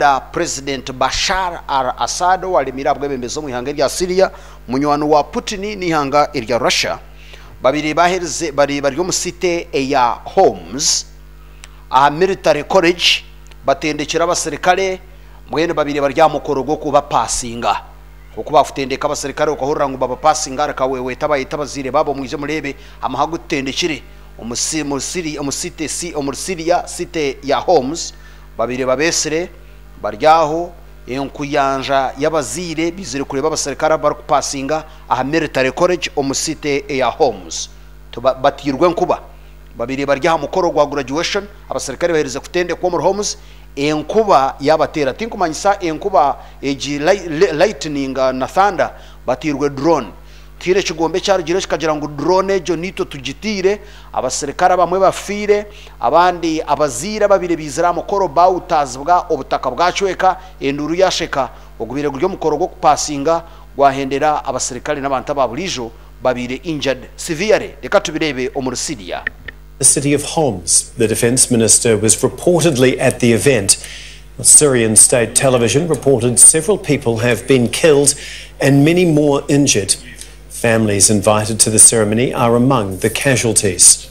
da President Bashar al-Assad walimira bwebembezo mu ihanga rya Syria munywano wa Putin n'ihanga rya Russia babiri bahereze bari mu site ya Homs a military college batendekera abasirikare mwene babiri barya mukorogo kuba passinga kuko bafutendeka abasirikare ukahurira ngo baba passinga rakawewe tabayita bazire babo mwize murebe amahagutendekire Syria site ya Homs babiri babesere baryaho enkuyanja y'abazire bizire kureba abasirikare bar passinga aha military college omusite ya Homs batirwe nkuba babiri baryaho mukoro gwa graduation abasirikare bahereze kutende kwa muri Homs enkuba yabatera tinkumanyisa enkuba eji lightning na thunder batirwe drone tire kigombe cyarugire kikagira ngo drone jo nito tugitire abasirikare bamwe bafire abandi abazira babire bizira mukoro bawutazbwa obutaka bwacweka enduru yasheka ogubire guryo mukoro go kupassinga gwahendera abasirikare n'abantu babulijo babire injured severely reka tubirebe omuri Syria. The city of Homs, the defense minister was reportedly at the event. Syrian state television reported several people have been killed and many more injured. Families invited to the ceremony are among the casualties.